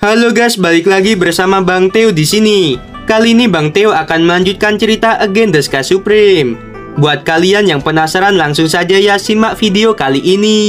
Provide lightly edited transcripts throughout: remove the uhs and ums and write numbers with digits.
Halo guys, balik lagi bersama Bang Theo di sini. Kali ini Bang Theo akan melanjutkan cerita Again the Sky Supreme. Buat kalian yang penasaran, langsung saja ya simak video kali ini.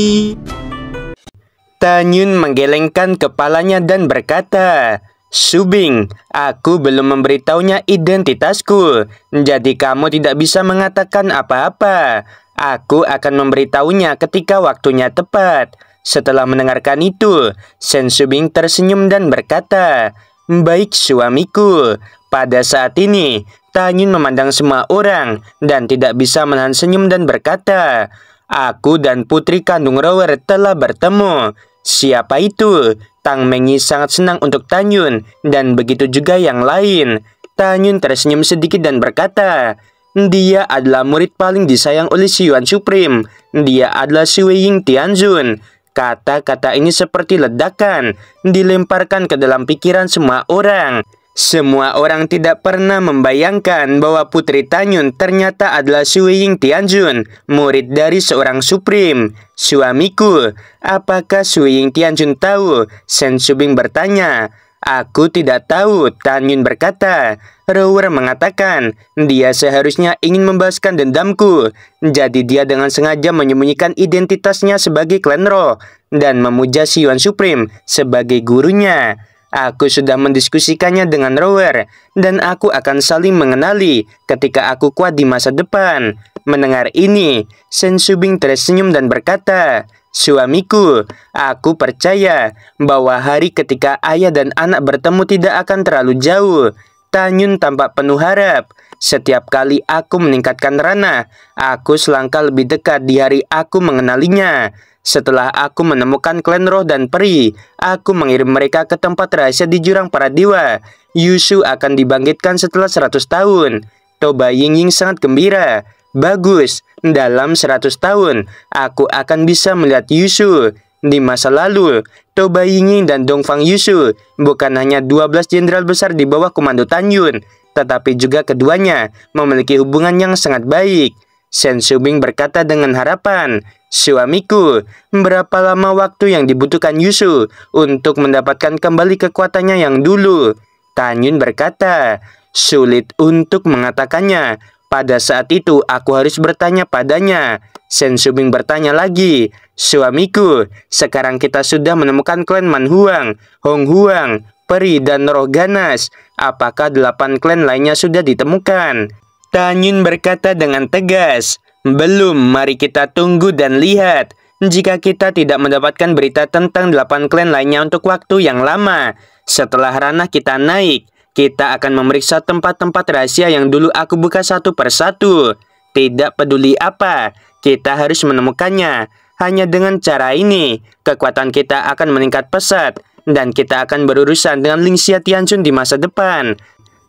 Tanyun menggelengkan kepalanya dan berkata, "Subing, aku belum memberitahunya identitasku, jadi kamu tidak bisa mengatakan apa-apa. Aku akan memberitahunya ketika waktunya tepat." Setelah mendengarkan itu, Sen Subing tersenyum dan berkata, "Baik suamiku." Pada saat ini, Tanyun memandang semua orang dan tidak bisa menahan senyum dan berkata, "Aku dan putri kandung Rower telah bertemu." "Siapa itu?" Tang Mengyi sangat senang untuk Tanyun dan begitu juga yang lain. Tanyun tersenyum sedikit dan berkata, "Dia adalah murid paling disayang oleh si Yuan Supreme. Dia adalah Sui Ying Tianzun." Kata-kata ini seperti ledakan, dilemparkan ke dalam pikiran semua orang. Semua orang tidak pernah membayangkan bahwa Putri Tanyun ternyata adalah Sui Ying Tianzun, murid dari seorang Supreme. "Suamiku, apakah Sui Ying Tianzun tahu?" Sen Subing bertanya. "Aku tidak tahu," Tanyun berkata. "Rower mengatakan dia seharusnya ingin membalaskan dendamku. Jadi dia dengan sengaja menyembunyikan identitasnya sebagai Clan Roh dan memuja si Yuan Supreme sebagai gurunya. Aku sudah mendiskusikannya dengan Rower dan aku akan saling mengenali ketika aku kuat di masa depan." Mendengar ini, Sen Subing tersenyum dan berkata, "Suamiku, aku percaya bahwa hari ketika ayah dan anak bertemu tidak akan terlalu jauh." Tanyun tampak penuh harap. "Setiap kali aku meningkatkan ranah, aku selangkah lebih dekat di hari aku mengenalinya. Setelah aku menemukan Klan Roh dan Peri, aku mengirim mereka ke tempat rahasia di Jurang Para Dewa. Yushu akan dibangkitkan setelah 100 tahun. Toba Ying sangat gembira. Bagus, dalam 100 tahun, aku akan bisa melihat Yushu. Di masa lalu, Toba Ying dan Dongfang Yushu bukan hanya 12 jenderal besar di bawah komando Tanyun, tetapi juga keduanya memiliki hubungan yang sangat baik." Sen Subing berkata dengan harapan, "Suamiku, berapa lama waktu yang dibutuhkan Yushu untuk mendapatkan kembali kekuatannya yang dulu?" Tanyun berkata, "Sulit untuk mengatakannya. Pada saat itu aku harus bertanya padanya." Sen Subing bertanya lagi, "Suamiku, sekarang kita sudah menemukan klan Man Huang, Hong Huang, Peri, dan Roh Ganas. Apakah 8 klan lainnya sudah ditemukan?" Tanyun berkata dengan tegas, "Belum, mari kita tunggu dan lihat. Jika kita tidak mendapatkan berita tentang 8 klan lainnya untuk waktu yang lama, setelah ranah kita naik, kita akan memeriksa tempat-tempat rahasia yang dulu aku buka satu persatu. Tidak peduli apa, kita harus menemukannya. Hanya dengan cara ini, kekuatan kita akan meningkat pesat, dan kita akan berurusan dengan Ling Xia Tianzun di masa depan."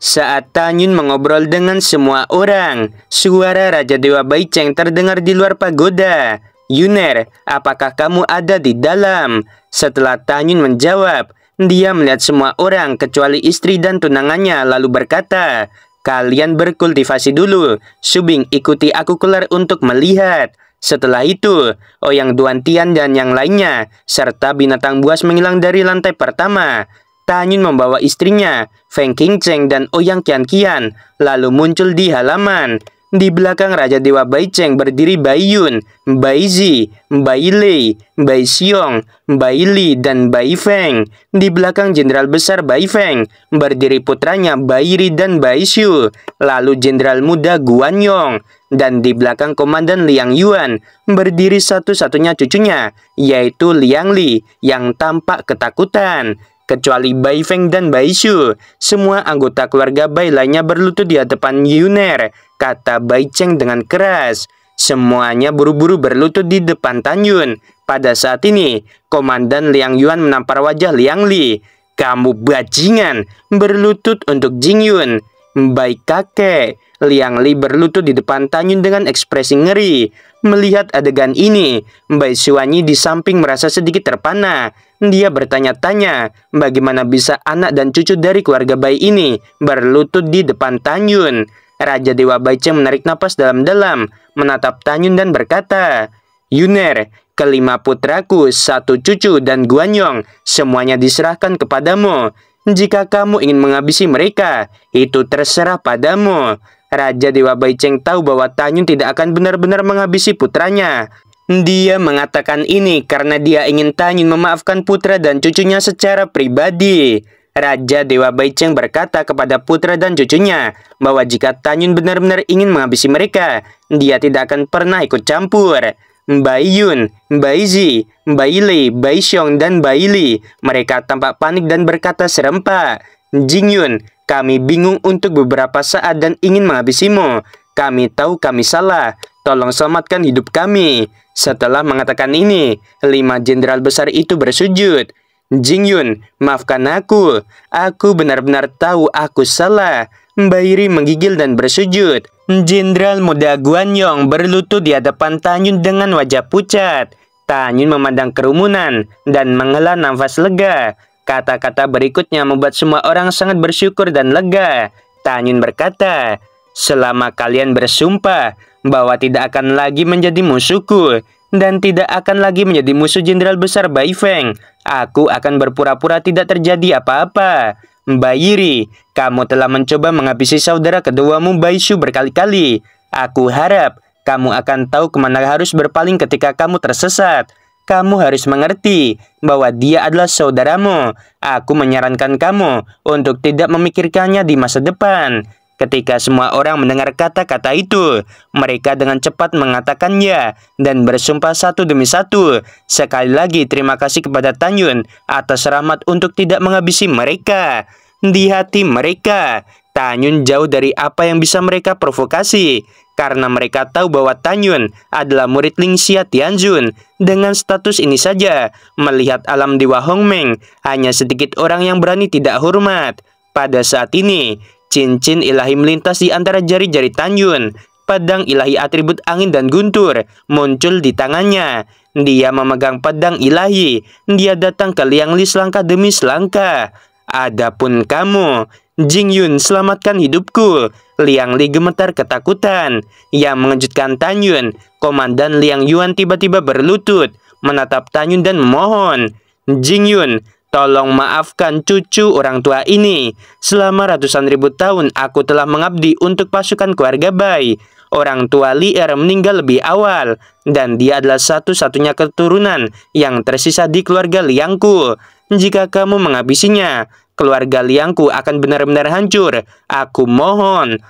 Saat Tanyun mengobrol dengan semua orang, suara Raja Dewa Baicheng terdengar di luar pagoda. "Yuner, apakah kamu ada di dalam?" Setelah Tanyun menjawab, dia melihat semua orang kecuali istri dan tunangannya lalu berkata, "Kalian berkultivasi dulu. Subing, ikuti aku keluar untuk melihat." Setelah itu, Ouyang Duantian dan yang lainnya, serta binatang buas menghilang dari lantai pertama. Tanyun membawa istrinya, Feng Qingcheng dan Ouyang Qianqian, lalu muncul di halaman. Di belakang Raja Dewa Baicheng berdiri Bai Yun, Bai Zi, Bai Lei, Bai Xiong, Bai Li, dan Bai Feng. Di belakang Jenderal Besar Bai Feng berdiri putranya Bai Ri dan Bai Xiu, lalu Jenderal Muda Guan Yong. Dan di belakang Komandan Liang Yuan berdiri satu-satunya cucunya, yaitu Liang Li, yang tampak ketakutan. Kecuali Bai Feng dan Bai Xiu, semua anggota keluarga Bai lainnya berlutut di hadapan Yuner, kata Bai Cheng dengan keras. Semuanya buru-buru berlutut di depan Tanyun. Pada saat ini, Komandan Liang Yuan menampar wajah Liang Li. "Kamu bajingan, berlutut untuk Jing Yun." "Baik kakek." Liang Li berlutut di depan Tanyun dengan ekspresi ngeri. Melihat adegan ini, Bai Xuanyi di samping merasa sedikit terpana. Dia bertanya-tanya, bagaimana bisa anak dan cucu dari keluarga Bai ini berlutut di depan Tanyun. Raja Dewa Baicheng menarik napas dalam-dalam, menatap Tanyun dan berkata, "Yuner, Kelima putraku, 1 cucu, dan Guanyong, semuanya diserahkan kepadamu. Jika kamu ingin menghabisi mereka, itu terserah padamu. Raja Dewa Baiceng tahu bahwa Tanyun tidak akan benar-benar menghabisi putranya. Dia mengatakan ini karena dia ingin Tanyun memaafkan putra dan cucunya secara pribadi. Raja Dewa Baiceng berkata kepada putra dan cucunya bahwa jika Tanyun benar-benar ingin menghabisi mereka, dia tidak akan pernah ikut campur. Bai Yun, Bai Zi, Bai Lei, Bai Xiong, dan Bai Li, mereka tampak panik dan berkata serempak, "Jing Yun, kami bingung untuk beberapa saat dan ingin menghabisimu. Kami tahu kami salah. Tolong selamatkan hidup kami." Setelah mengatakan ini, 5 jenderal besar itu bersujud. "Jing Yun, maafkan aku. Aku benar-benar tahu aku salah." Bai Ri menggigil dan bersujud. Jenderal muda Guanyong berlutut di hadapan Tanyun dengan wajah pucat. Tanyun memandang kerumunan dan menghela nafas lega. Kata-kata berikutnya membuat semua orang sangat bersyukur dan lega. Tanyun berkata, "Selama kalian bersumpah bahwa tidak akan lagi menjadi musuhku dan tidak akan lagi menjadi musuh Jenderal Besar Bai Feng, aku akan berpura-pura tidak terjadi apa-apa. Bai Ri, kamu telah mencoba menghabisi saudara keduamu Bai Shu berkali-kali. Aku harap kamu akan tahu kemana harus berpaling ketika kamu tersesat. Kamu harus mengerti bahwa dia adalah saudaramu. Aku menyarankan kamu untuk tidak memikirkannya di masa depan." Ketika semua orang mendengar kata-kata itu, mereka dengan cepat mengatakannya dan bersumpah satu demi satu. Sekali lagi terima kasih kepada Tanyun atas rahmat untuk tidak menghabisi mereka. Di hati mereka, Tanyun jauh dari apa yang bisa mereka provokasi. Karena mereka tahu bahwa Tanyun adalah murid Ling Xia Tianzun. Dengan status ini saja, melihat alam dewa Hongmeng, hanya sedikit orang yang berani tidak hormat. Pada saat ini, cincin ilahi melintas di antara jari-jari Tanyun. Pedang ilahi atribut angin dan guntur muncul di tangannya. Dia memegang pedang ilahi. Dia datang ke Liang Li selangkah demi selangkah. "Adapun kamu, Jing Yun, selamatkan hidupku." Liang Li gemetar ketakutan. Yang mengejutkan Tanyun, Komandan Liang Yuan tiba-tiba berlutut, menatap Tanyun dan memohon, "Jing Yun, tolong maafkan cucu orang tua ini. Selama ratusan ribu tahun aku telah mengabdi untuk pasukan keluarga Bai. Orang tua Li Er meninggal lebih awal, dan dia adalah satu-satunya keturunan yang tersisa di keluarga Liangku. Jika kamu menghabisinya, keluarga Liangku akan benar-benar hancur. Aku mohon."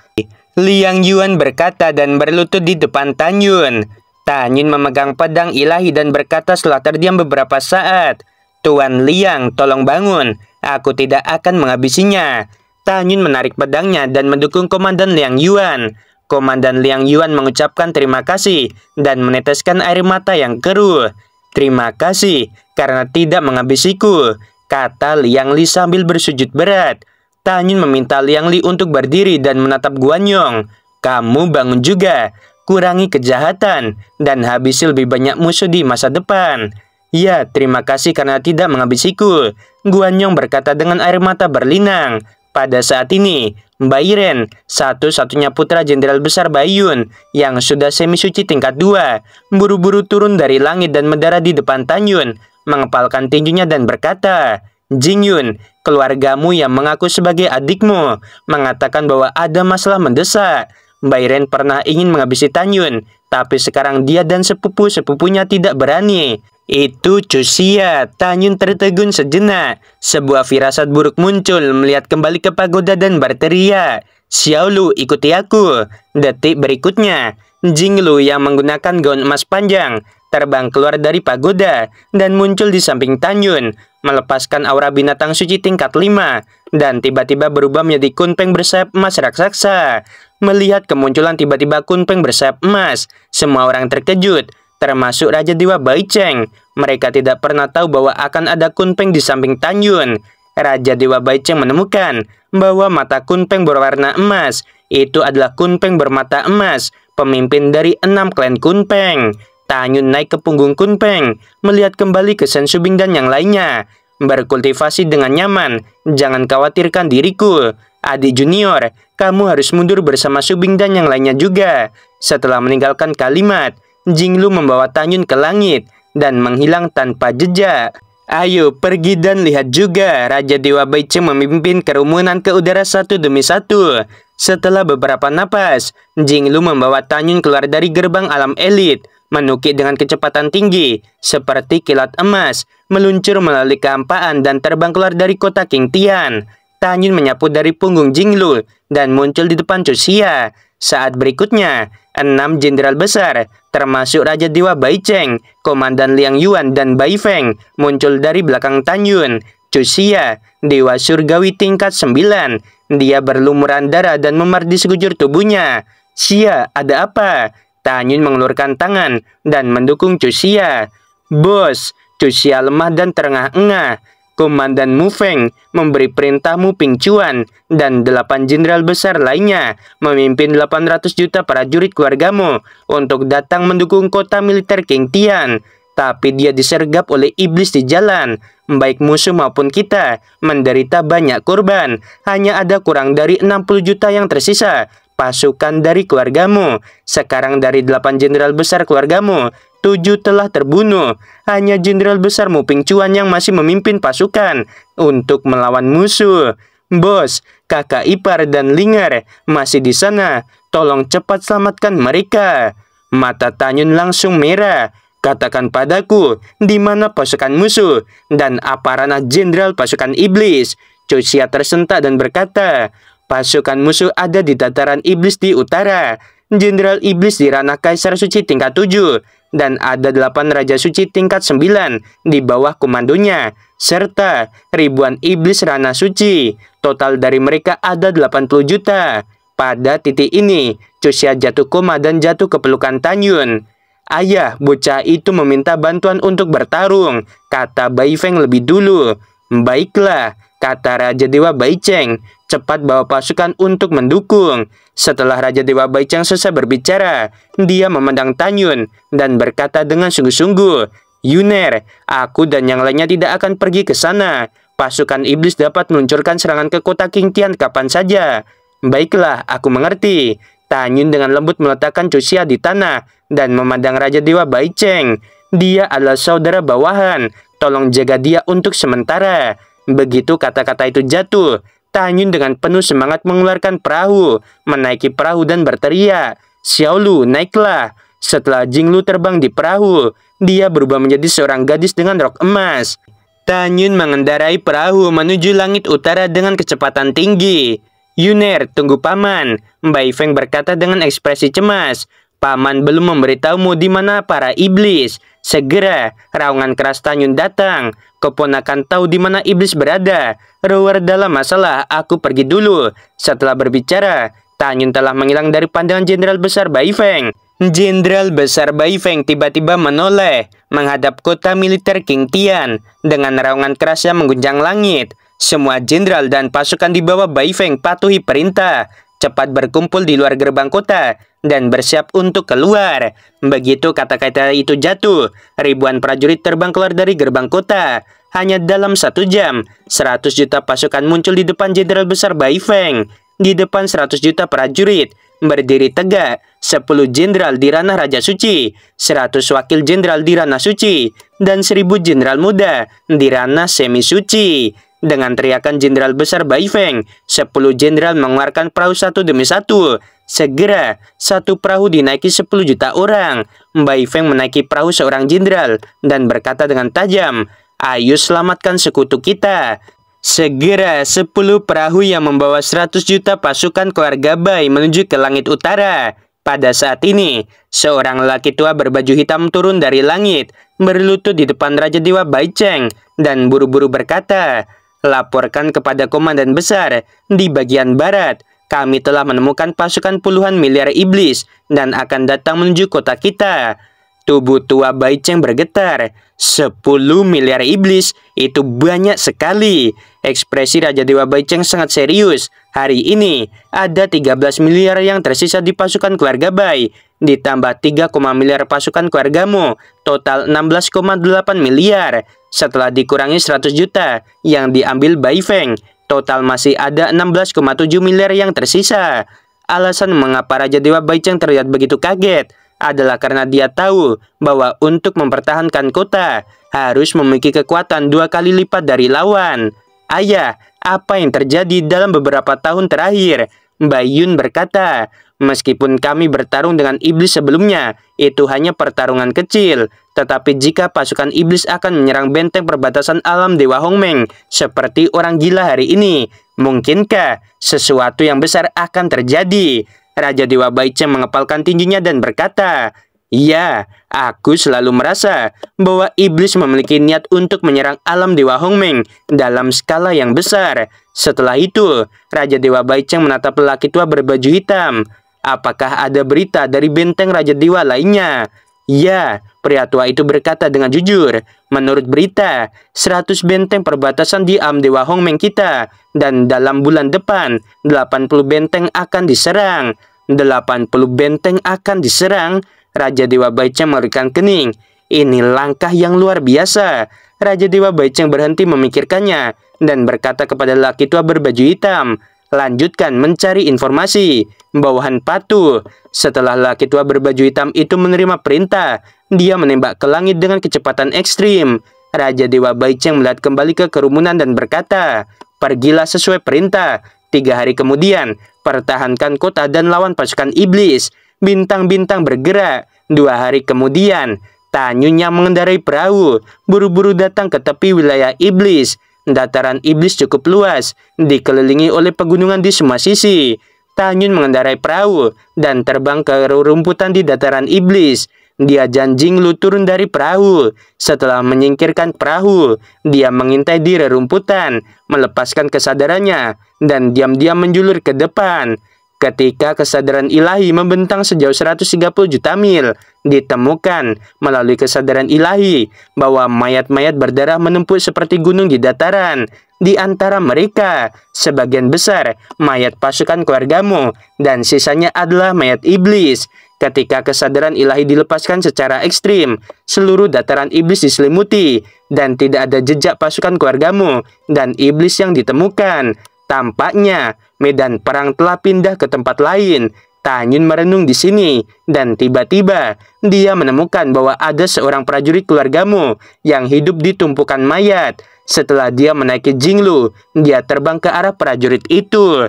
Liang Yuan berkata dan berlutut di depan Tanyun. Tanyun memegang pedang ilahi dan berkata setelah terdiam beberapa saat, "Tuan Liang, tolong bangun. Aku tidak akan menghabisinya." Tanyun menarik pedangnya dan mendukung Komandan Liang Yuan. Komandan Liang Yuan mengucapkan terima kasih dan meneteskan air mata yang keruh. "Terima kasih karena tidak menghabisiku," kata Liang Li sambil bersujud berat. Tanyun meminta Liang Li untuk berdiri dan menatap Guanyong. "Kamu bangun juga. Kurangi kejahatan dan habisi lebih banyak musuh di masa depan." "Ya, terima kasih karena tidak menghabisiku," Guanyong berkata dengan air mata berlinang. Pada saat ini, Bai Ren, satu-satunya putra Jenderal Besar Bai Yun yang sudah semi suci tingkat 2, buru-buru turun dari langit dan mendarat di depan Tanyun, mengepalkan tinjunya dan berkata, "Jing Yun, keluargamu yang mengaku sebagai adikmu mengatakan bahwa ada masalah mendesak. Bai Ren pernah ingin menghabisi Tanyun, tapi sekarang dia dan sepupu-sepupunya tidak berani." "Itu Cusia." Tanyun tertegun sejenak. Sebuah firasat buruk muncul melihat kembali ke pagoda dan berteriak, "Xiao Lu, ikuti aku." Detik berikutnya, Jing Lu yang menggunakan gaun emas panjang terbang keluar dari pagoda dan muncul di samping Tanyun, melepaskan aura binatang suci tingkat 5 dan tiba-tiba berubah menjadi kunpeng bersayap emas raksasa. Melihat kemunculan tiba-tiba kunpeng bersayap emas, semua orang terkejut, termasuk Raja Dewa Baiceng. Mereka tidak pernah tahu bahwa akan ada kunpeng di samping Tanyun. Raja Dewa Baiceng menemukan bahwa mata kunpeng berwarna emas itu adalah kunpeng bermata emas, pemimpin dari 6 klan kunpeng. Tanyun naik ke punggung kunpeng, melihat kembali ke Shen Shubing dan yang lainnya. "Berkultivasi dengan nyaman, jangan khawatirkan diriku. Adik junior, kamu harus mundur bersama Shubing dan yang lainnya juga." Setelah meninggalkan kalimat, Jing Lu membawa Tanyun ke langit. dan menghilang tanpa jejak. Ayo pergi dan lihat juga. Raja Dewa Baicheng memimpin kerumunan ke udara satu demi satu. Setelah beberapa napas, Jinglu membawa Tanyun keluar dari gerbang alam elit, menukik dengan kecepatan tinggi, seperti kilat emas, meluncur melalui kehampaan dan terbang keluar dari kota King Tian. Tanyun menyapu dari punggung Jinglu dan muncul di depan Chuxia. Saat berikutnya, 6 jenderal besar, termasuk Raja Dewa Baicheng, Komandan Liang Yuan, dan Bai Feng, muncul dari belakang Tanyun. Chuxia, Dewa Surgawi tingkat 9. Dia berlumuran darah dan memar di sekujur tubuhnya. "Xia, ada apa?" Tanyun mengelurkan tangan dan mendukung Chuxia. "Bos," Chuxia lemah dan terengah-engah. "Komandan Mu Feng memberi perintah Mu Pingcuan dan 8 jenderal besar lainnya memimpin 800 juta prajurit keluargamu untuk datang mendukung kota militer King Tian. Tapi dia disergap oleh iblis di jalan. Baik musuh maupun kita menderita banyak korban. Hanya ada kurang dari 60 juta yang tersisa pasukan dari keluargamu. Sekarang dari 8 jenderal besar keluargamu, 7 telah terbunuh. Hanya jenderal besar Mu Pingcuan yang masih memimpin pasukan untuk melawan musuh. Bos, kakak ipar dan Linger masih di sana. Tolong cepat selamatkan mereka." Mata Tanyun langsung merah. "Katakan padaku, di mana pasukan musuh dan apa ranah jenderal pasukan iblis?" Chuxia tersentak dan berkata, "Pasukan musuh ada di dataran iblis di utara. Jenderal iblis di ranah Kaisar Suci tingkat 7 dan ada 8 Raja Suci tingkat 9 di bawah komandonya, serta ribuan iblis ranah suci. Total dari mereka ada 80 juta. Pada titik ini, Chuxia jatuh koma dan jatuh ke pelukan Tanyun. "Ayah, bocah itu meminta bantuan untuk bertarung," kata Bai Feng lebih dulu. "Baiklah," kata Raja Dewa Baicheng, "cepat bawa pasukan untuk mendukung." Setelah Raja Dewa Baicheng selesai berbicara, dia memandang Tanyun dan berkata dengan sungguh-sungguh, "Yuner, aku dan yang lainnya tidak akan pergi ke sana. Pasukan iblis dapat meluncurkan serangan ke kota King Tian kapan saja." "Baiklah, aku mengerti." Tanyun dengan lembut meletakkan Chuxia di tanah dan memandang Raja Dewa Baicheng. "Dia adalah saudara bawahan. Tolong jaga dia untuk sementara." Begitu kata-kata itu jatuh, Tanyun dengan penuh semangat mengeluarkan perahu, menaiki perahu dan berteriak, "Xiaolu, naiklah." Setelah Jinglu terbang di perahu, dia berubah menjadi seorang gadis dengan rok emas. Tanyun mengendarai perahu menuju langit utara dengan kecepatan tinggi. "Yuner, tunggu paman," Bai Feng berkata dengan ekspresi cemas. "Paman belum memberitahumu di mana para iblis." Segera, raungan keras Tanyun datang. "Keponakan tahu di mana iblis berada. Rower dalam masalah, aku pergi dulu." Setelah berbicara, Tanyun telah menghilang dari pandangan Jenderal Besar Bai Feng. Jenderal Besar Bai Feng tiba-tiba menoleh menghadap kota militer King Tian dengan raungan keras yang mengguncang langit. Semua jenderal dan pasukan di bawah Bai Feng patuhi perintah. Cepat berkumpul di luar gerbang kota dan bersiap untuk keluar. Begitu kata-kata itu jatuh, ribuan prajurit terbang keluar dari gerbang kota. Hanya dalam 1 jam, 100 juta pasukan muncul di depan Jenderal Besar Bai Feng. Di depan 100 juta prajurit, berdiri tegak 10 jenderal di ranah Raja Suci, 100 wakil jenderal di ranah suci, dan 1000 jenderal muda di ranah semi suci. Dengan teriakan Jenderal Besar Bai Feng, 10 jenderal mengeluarkan perahu satu demi satu. Segera, satu perahu dinaiki 10 juta orang. Bai Feng menaiki perahu seorang jenderal dan berkata dengan tajam, "Ayo selamatkan sekutu kita." Segera, 10 perahu yang membawa 100 juta pasukan keluarga Bai menuju ke langit utara. Pada saat ini, seorang lelaki tua berbaju hitam turun dari langit, berlutut di depan Raja Dewa Baicheng, dan buru-buru berkata, "Laporkan kepada komandan besar di bagian barat. Kami telah menemukan pasukan puluhan miliar iblis dan akan datang menuju kota kita." Tubuh tua Baicheng bergetar. 10 miliar iblis, itu banyak sekali. Ekspresi Raja Dewa Baicheng sangat serius. Hari ini, ada 13 miliar yang tersisa di pasukan keluarga Bai. Ditambah 3, miliar pasukan keluargamu. Total 16,8 miliar. Setelah dikurangi 100 juta yang diambil Bai Feng, total masih ada 16,7 miliar yang tersisa. Alasan mengapa Raja Dewa Baicheng terlihat begitu kaget adalah karena dia tahu bahwa untuk mempertahankan kota harus memiliki kekuatan 2 kali lipat dari lawan. Ayah, apa yang terjadi dalam beberapa tahun terakhir? Baiyun berkata, meskipun kami bertarung dengan iblis sebelumnya, itu hanya pertarungan kecil. Tetapi jika pasukan iblis akan menyerang benteng perbatasan alam Dewa Hongmeng seperti orang gila hari ini, mungkinkah sesuatu yang besar akan terjadi? Raja Dewa Baicheng mengepalkan tingginya dan berkata, "Ya, aku selalu merasa bahwa iblis memiliki niat untuk menyerang alam Dewa Hongmeng dalam skala yang besar." Setelah itu, Raja Dewa Baicheng menatap lelaki tua berbaju hitam. Apakah ada berita dari benteng Raja Dewa lainnya? Ya, pria tua itu berkata dengan jujur. Menurut berita, 100 benteng perbatasan di alam Dewa Hongmeng kita, dan dalam bulan depan, 80 benteng akan diserang. 80 benteng akan diserang? Raja Dewa Baicheng melurikan kening. Ini langkah yang luar biasa. Raja Dewa Baicheng berhenti memikirkannya dan berkata kepada lelaki tua berbaju hitam, "Lanjutkan mencari informasi." Bawahan patuh. Setelah lelaki tua berbaju hitam itu menerima perintah, dia menembak ke langit dengan kecepatan ekstrim. Raja Dewa Baicheng melihat kembali ke kerumunan dan berkata, "Pergilah sesuai perintah. 3 hari kemudian, pertahankan kota dan lawan pasukan iblis." Bintang-bintang bergerak. 2 hari kemudian, Tanyun yang mengendarai perahu buru-buru datang ke tepi wilayah iblis. Dataran iblis cukup luas, dikelilingi oleh pegunungan di semua sisi. Tanyun mengendarai perahu dan terbang ke rerumputan di dataran iblis. Dia dan Jinglu turun dari perahu. Setelah menyingkirkan perahu, dia mengintai di rerumputan, melepaskan kesadarannya, dan diam-diam menjulur ke depan. Ketika kesadaran ilahi membentang sejauh 130 juta mil, ditemukan melalui kesadaran ilahi bahwa mayat-mayat berdarah menumpuk seperti gunung di dataran. Di antara mereka, sebagian besar mayat pasukan keluargamu, dan sisanya adalah mayat iblis. Ketika kesadaran ilahi dilepaskan secara ekstrim, seluruh dataran iblis diselimuti, dan tidak ada jejak pasukan keluargamu dan iblis yang ditemukan. Tampaknya medan perang telah pindah ke tempat lain. Tanyun merenung di sini, dan tiba-tiba dia menemukan bahwa ada seorang prajurit keluargamu yang hidup di tumpukan mayat. Setelah dia menaiki Jinglu, dia terbang ke arah prajurit itu.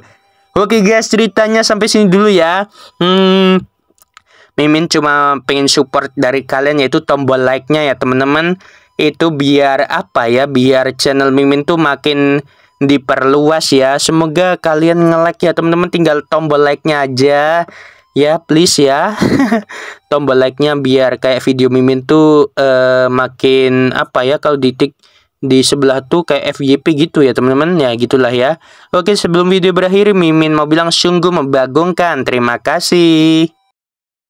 Oke guys, ceritanya sampai sini dulu ya. Mimin cuma pengen support dari kalian, yaitu tombol like-nya ya teman-teman. Itu biar apa ya, biar channel Mimin tuh makin diperluas ya. Semoga kalian nge-like ya teman-teman, tinggal tombol like-nya aja ya, please ya. Tombol like-nya biar kayak video Mimin tuh makin apa ya, kalau di sebelah tuh kayak FYP gitu ya teman-teman, ya gitulah ya. Oke, sebelum video berakhir Mimin mau bilang sungguh membagongkan. Terima kasih.